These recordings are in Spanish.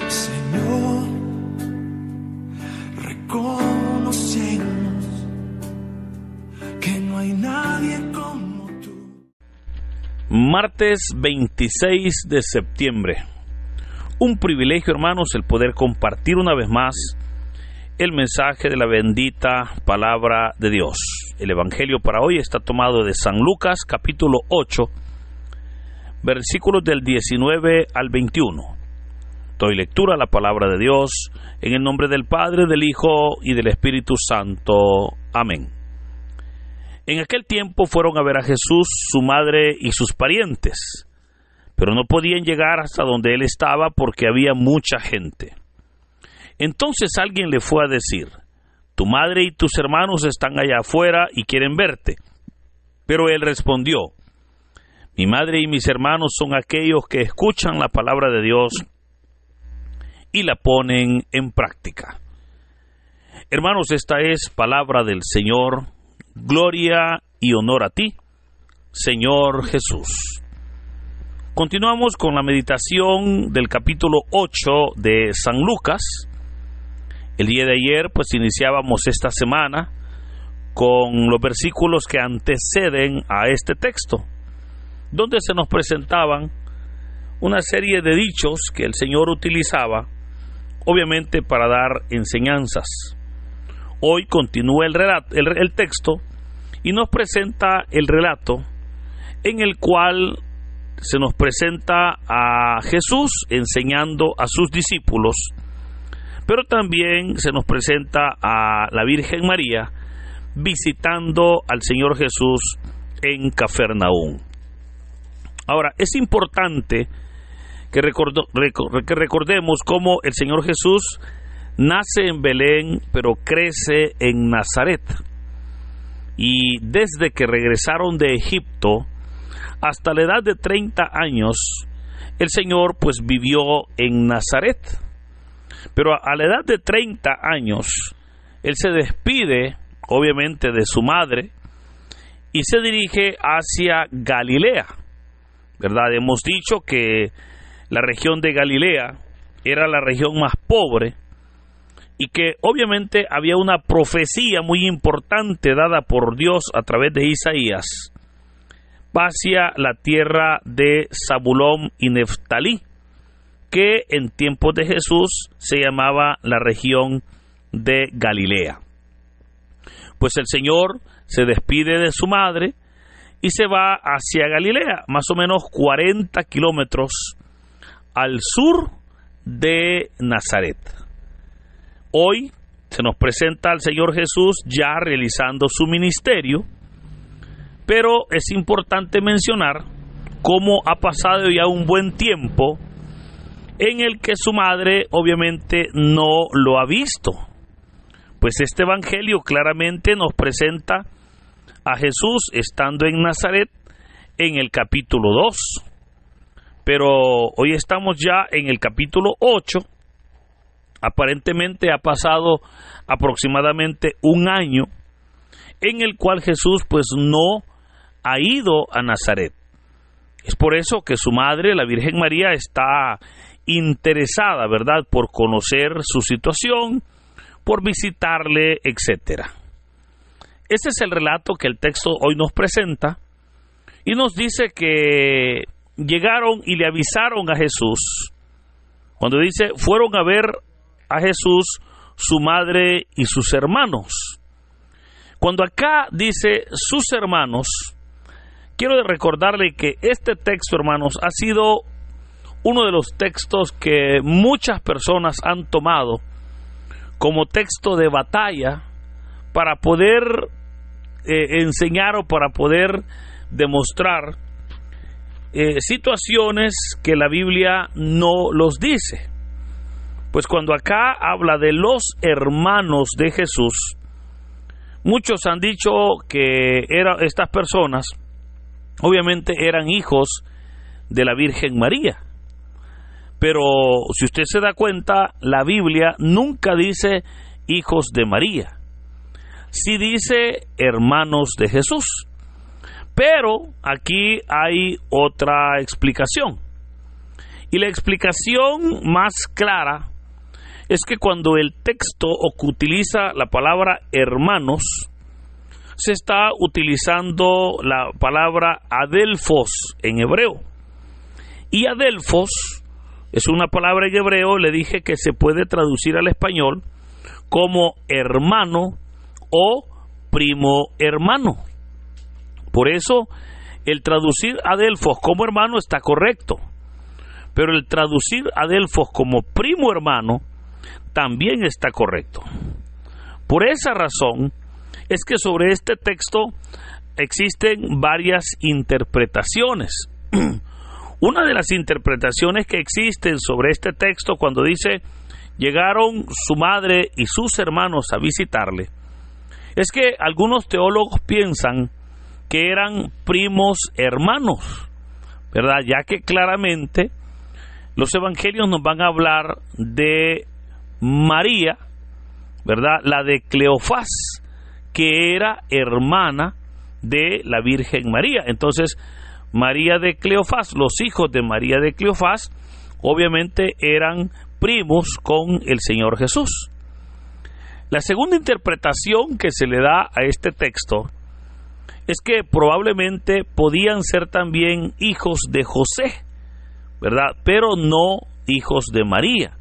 Señor, reconocemos que no hay nadie como tú. Martes 26 de septiembre. Un privilegio, hermanos, el poder compartir una vez más el mensaje de la bendita palabra de Dios. El evangelio para hoy está tomado de San Lucas, capítulo 8, versículos del 19 al 21. Doy lectura a la palabra de Dios en el nombre del Padre, del Hijo y del Espíritu Santo. Amén. En aquel tiempo fueron a ver a Jesús, su madre y sus parientes, pero no podían llegar hasta donde él estaba porque había mucha gente. Entonces alguien le fue a decir: tu madre y tus hermanos están allá afuera y quieren verte. Pero él respondió: mi madre y mis hermanos son aquellos que escuchan la palabra de Dios y la ponen en práctica. Hermanos, esta es palabra del Señor. Gloria y honor a ti, Señor Jesús. Continuamos con la meditación del capítulo 8 de San Lucas. El día de ayer, pues iniciábamos esta semana con los versículos que anteceden a este texto, donde se nos presentaban una serie de dichos que el Señor utilizaba, obviamente para dar enseñanzas. Hoy continúa el texto y nos presenta el relato en el cual se nos presenta a Jesús enseñando a sus discípulos, pero también se nos presenta a la Virgen María visitando al Señor Jesús en Cafarnaúm. Ahora, es importante que recordemos cómo el Señor Jesús nace en Belén, pero crece en Nazaret. Y desde que regresaron de Egipto hasta la edad de 30 años, el Señor pues vivió en Nazaret. Pero a la edad de 30 años, Él se despide, obviamente, de su madre y se dirige hacia Galilea, ¿verdad? Hemos dicho que la región de Galilea era la región más pobre y que obviamente había una profecía muy importante dada por Dios a través de Isaías hacia la tierra de Zabulón y Neftalí, que en tiempos de Jesús se llamaba la región de Galilea. Pues el Señor se despide de su madre y se va hacia Galilea, más o menos 40 kilómetros al sur de Nazaret. Hoy se nos presenta al Señor Jesús ya realizando su ministerio, pero es importante mencionar cómo ha pasado ya un buen tiempo en el que su madre obviamente no lo ha visto. Pues este evangelio claramente nos presenta a Jesús estando en Nazaret en el capítulo 2. Pero hoy estamos ya en el capítulo 8. Aparentemente ha pasado aproximadamente un año en el cual Jesús pues no ha ido a Nazaret. Es por eso que su madre, la Virgen María, está interesada, ¿verdad?, por conocer su situación, por visitarle, etc. Ese es el relato que el texto hoy nos presenta y nos dice que llegaron y le avisaron a Jesús. Cuando dice, fueron a ver a Jesús, su madre y sus hermanos. Cuando acá dice sus hermanos, quiero recordarle que este texto, hermanos, ha sido uno de los textos que muchas personas han tomado como texto de batalla para poder enseñar o para poder demostrar situaciones que la Biblia no los dice. Pues cuando acá habla de los hermanos de Jesús, muchos han dicho que estas personas obviamente eran hijos de la Virgen María. Pero si usted se da cuenta, la Biblia nunca dice hijos de María. Sí dice hermanos de Jesús. Pero aquí hay otra explicación. Y la explicación más clara es que cuando el texto utiliza la palabra hermanos, se está utilizando la palabra adelphos en hebreo. Y adelphos es una palabra en hebreo, le dije, que se puede traducir al español como hermano o primo hermano. Por eso, el traducir adelphos como hermano está correcto, pero el traducir adelphos como primo hermano también está correcto. Por esa razón es que sobre este texto existen varias interpretaciones. Una de las interpretaciones que existen sobre este texto, cuando dice llegaron su madre y sus hermanos a visitarle, es que algunos teólogos piensan que eran primos hermanos, ¿verdad? Ya que claramente los evangelios nos van a hablar de María, ¿verdad? La de Cleofás, que era hermana de la Virgen María. Entonces, María de Cleofás, los hijos de María de Cleofás, obviamente eran primos con el Señor Jesús. La segunda interpretación que se le da a este texto es que probablemente podían ser también hijos de José, ¿verdad? Pero no hijos de María.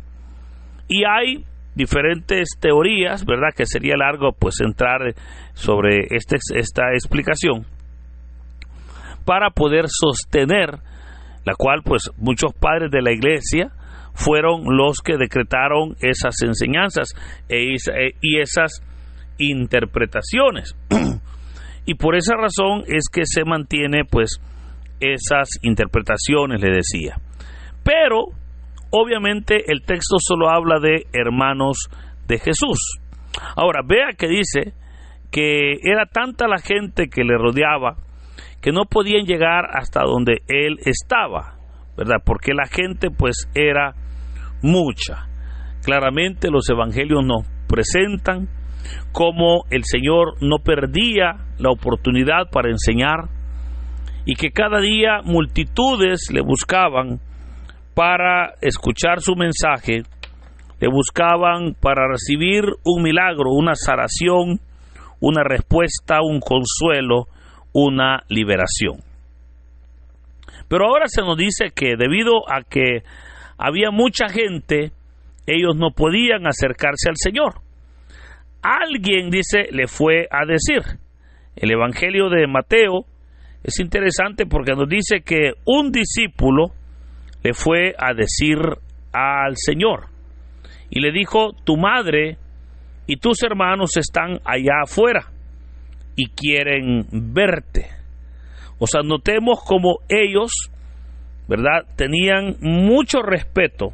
Y hay diferentes teorías, ¿verdad? Que sería largo pues entrar sobre esta explicación para poder sostener, la cual pues muchos padres de la iglesia fueron los que decretaron esas enseñanzas y esas interpretaciones. Y por esa razón es que se mantiene pues esas interpretaciones, le decía. Pero obviamente el texto solo habla de hermanos de Jesús. Ahora, vea que dice que era tanta la gente que le rodeaba que no podían llegar hasta donde él estaba, ¿verdad? Porque la gente pues era mucha. Claramente los evangelios nos presentan cómo el Señor no perdía la oportunidad para enseñar y que cada día multitudes le buscaban para escuchar su mensaje, le buscaban para recibir un milagro, una sanación, una respuesta, un consuelo, una liberación. Pero ahora se nos dice que debido a que había mucha gente, ellos no podían acercarse al Señor. Alguien, dice, le fue a decir. El Evangelio de Mateo es interesante porque nos dice que un discípulo le fue a decir al Señor y le dijo: tu madre y tus hermanos están allá afuera y quieren verte. O sea, notemos como ellos, ¿verdad?, tenían mucho respeto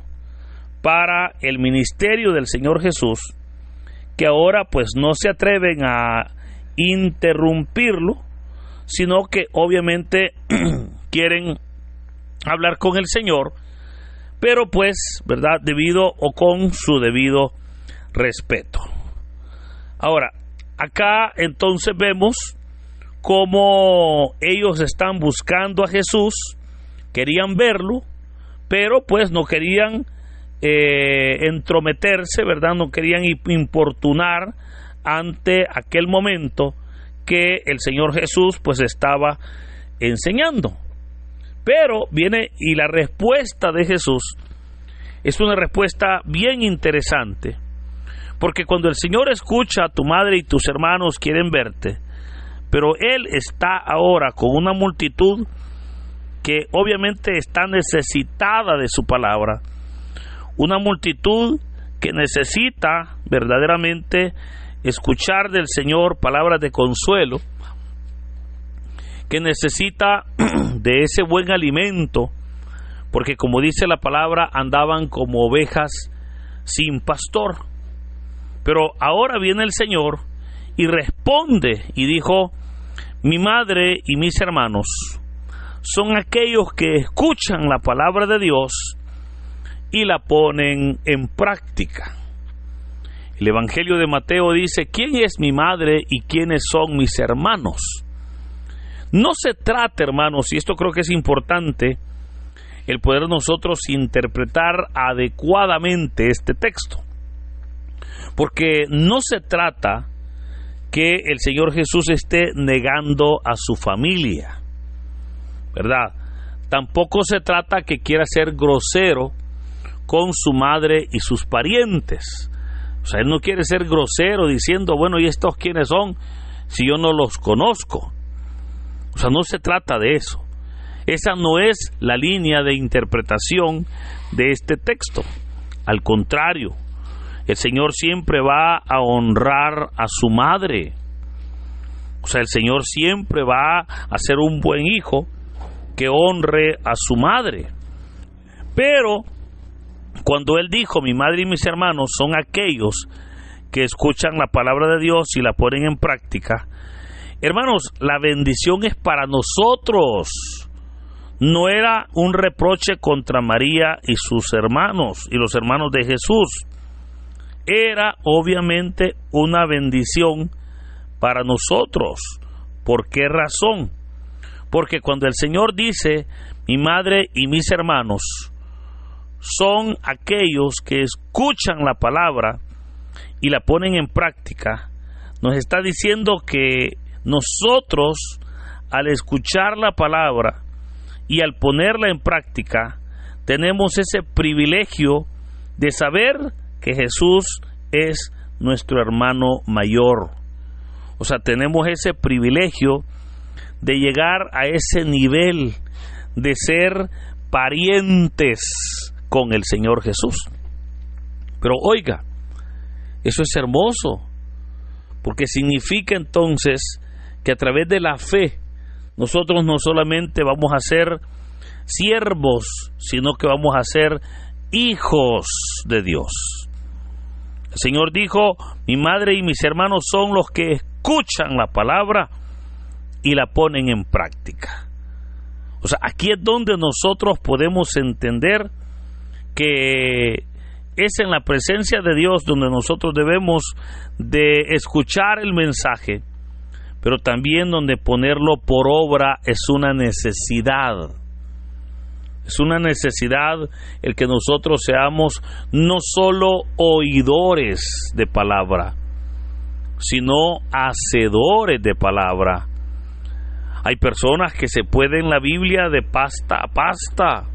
para el ministerio del Señor Jesús, que ahora pues no se atreven a interrumpirlo, sino que obviamente quieren hablar con el Señor, pero pues, ¿verdad?, debido o con su debido respeto. Ahora, acá entonces vemos cómo ellos están buscando a Jesús, querían verlo, pero pues no querían entrometerse, ¿verdad? No querían importunar ante aquel momento que el Señor Jesús pues estaba enseñando. Pero viene y la respuesta de Jesús es una respuesta bien interesante, porque cuando el Señor escucha a tu madre y tus hermanos quieren verte, pero Él está ahora con una multitud que obviamente está necesitada de su palabra, una multitud que necesita verdaderamente escuchar del Señor palabras de consuelo, que necesita de ese buen alimento, porque como dice la palabra, andaban como ovejas sin pastor. Pero ahora viene el Señor y responde y dijo: mi madre y mis hermanos son aquellos que escuchan la palabra de Dios y la ponen en práctica. El Evangelio de Mateo dice: ¿quién es mi madre y quiénes son mis hermanos? No se trata, hermanos, y esto creo que es importante, el poder nosotros interpretar adecuadamente este texto. Porque no se trata que el Señor Jesús esté negando a su familia, ¿verdad? Tampoco se trata que quiera ser grosero con su madre y sus parientes. O sea, él no quiere ser grosero diciendo, bueno, ¿y estos quiénes son si yo no los conozco? O sea, no se trata de eso. Esa no es la línea de interpretación de este texto. Al contrario, el Señor siempre va a honrar a su madre. O sea, el Señor siempre va a ser un buen hijo que honre a su madre. Pero cuando Él dijo, mi madre y mis hermanos son aquellos que escuchan la palabra de Dios y la ponen en práctica, hermanos, la bendición es para nosotros. No era un reproche contra María y sus hermanos y los hermanos de Jesús. Era obviamente una bendición para nosotros. ¿Por qué razón? Porque cuando el Señor dice, mi madre y mis hermanos son aquellos que escuchan la palabra y la ponen en práctica, nos está diciendo que nosotros, al escuchar la palabra y al ponerla en práctica, tenemos ese privilegio de saber que Jesús es nuestro hermano mayor. O sea, tenemos ese privilegio de llegar a ese nivel de ser parientes con el Señor Jesús. Pero oiga, eso es hermoso, porque significa entonces que a través de la fe nosotros no solamente vamos a ser siervos, sino que vamos a ser hijos de Dios. El Señor dijo, mi madre y mis hermanos son los que escuchan la palabra y la ponen en práctica. O sea, aquí es donde nosotros podemos entender que es en la presencia de Dios donde nosotros debemos de escuchar el mensaje, pero también donde ponerlo por obra es una necesidad. Es una necesidad el que nosotros seamos no solo oidores de palabra, sino hacedores de palabra. Hay personas que se pueden la Biblia de pasta a pasta.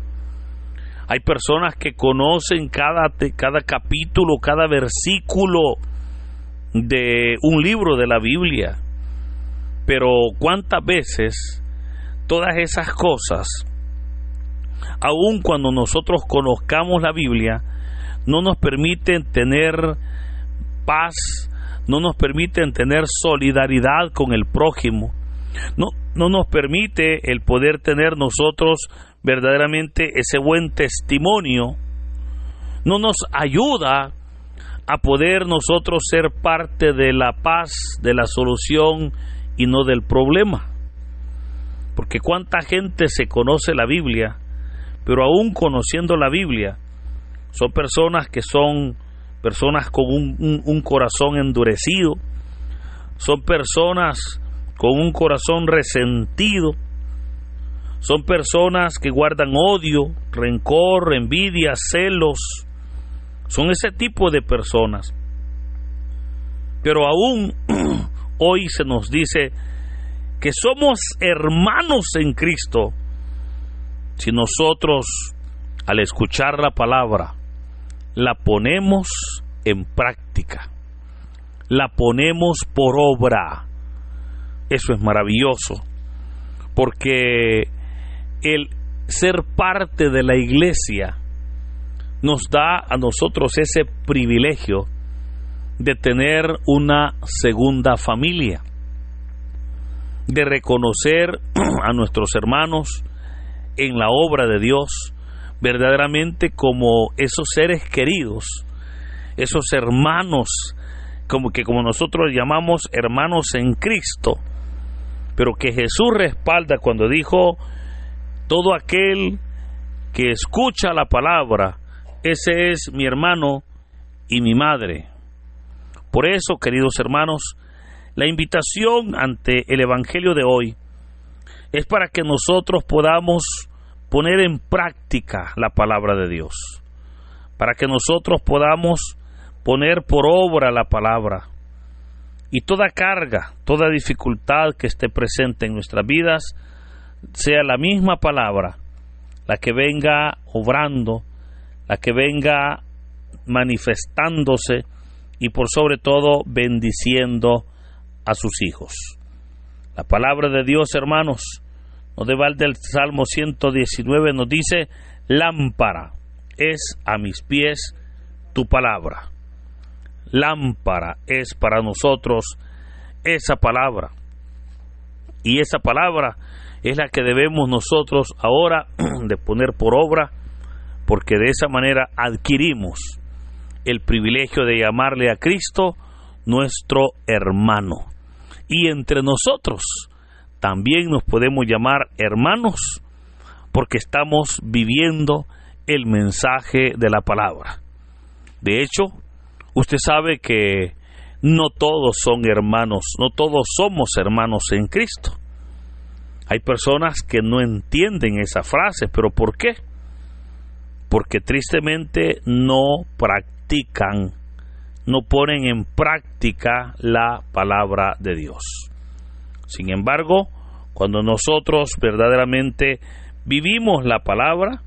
Hay personas que conocen cada capítulo, cada versículo de un libro de la Biblia. Pero ¿cuántas veces todas esas cosas, aun cuando nosotros conozcamos la Biblia, no nos permiten tener paz, no nos permiten tener solidaridad con el prójimo, no nos permite el poder tener nosotros verdaderamente ese buen testimonio, no nos ayuda a poder nosotros ser parte de la paz, de la solución y no del problema? Porque cuánta gente se conoce la Biblia, pero aún conociendo la Biblia, son personas que son personas con un corazón endurecido, son personas con un corazón resentido, son personas que guardan odio, rencor, envidia, celos, son ese tipo de personas. Pero aún hoy se nos dice que somos hermanos en Cristo si nosotros, al escuchar la palabra, la ponemos en práctica, la ponemos por obra. Eso es maravilloso, porque el ser parte de la iglesia nos da a nosotros ese privilegio de tener una segunda familia, de reconocer a nuestros hermanos en la obra de Dios verdaderamente como esos seres queridos, esos hermanos, como nosotros llamamos hermanos en Cristo, pero que Jesús respalda cuando dijo, todo aquel que escucha la palabra, ese es mi hermano y mi madre. Por eso, queridos hermanos, la invitación ante el Evangelio de hoy es para que nosotros podamos poner en práctica la palabra de Dios, para que nosotros podamos poner por obra la palabra, y toda carga, toda dificultad que esté presente en nuestras vidas, sea la misma palabra la que venga obrando, la que venga manifestándose y por sobre todo bendiciendo a sus hijos. La palabra de Dios, hermanos, nos de balde el Salmo 119 nos dice: lámpara es a mis pies tu palabra. Lámpara es para nosotros esa palabra, y esa palabra es la que debemos nosotros ahora de poner por obra, porque de esa manera adquirimos el privilegio de llamarle a Cristo nuestro hermano, y entre nosotros también nos podemos llamar hermanos, porque estamos viviendo el mensaje de la palabra. De hecho, usted sabe que no todos son hermanos, no todos somos hermanos en Cristo. Hay personas que no entienden esa frase, pero ¿por qué? Porque tristemente no practican, no ponen en práctica la palabra de Dios. Sin embargo, cuando nosotros verdaderamente vivimos la palabra,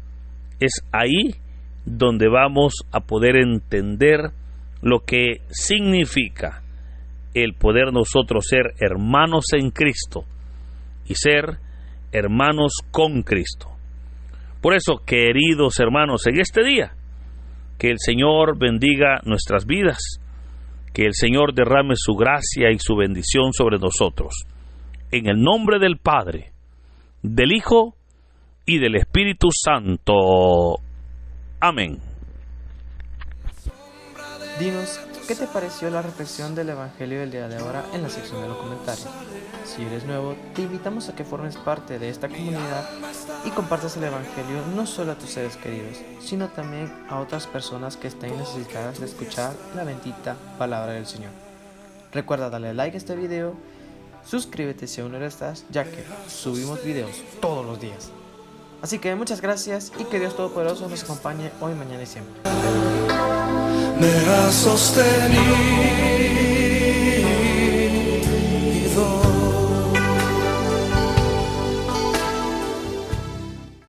es ahí donde vamos a poder entender lo que significa el poder nosotros ser hermanos en Cristo y ser hermanos con Cristo. Por eso, queridos hermanos, en este día, que el Señor bendiga nuestras vidas, que el Señor derrame su gracia y su bendición sobre nosotros. En el nombre del Padre, del Hijo y del Espíritu Santo. Amén. Dinos, ¿qué te pareció la reflexión del Evangelio del día de ahora en la sección de los comentarios? Si eres nuevo, te invitamos a que formes parte de esta comunidad y compartas el Evangelio no solo a tus seres queridos, sino también a otras personas que estén necesitadas de escuchar la bendita palabra del Señor. Recuerda darle like a este video, suscríbete si aún no lo estás, ya que subimos videos todos los días. Así que muchas gracias y que Dios Todopoderoso nos acompañe hoy, mañana y siempre. Me has sostenido.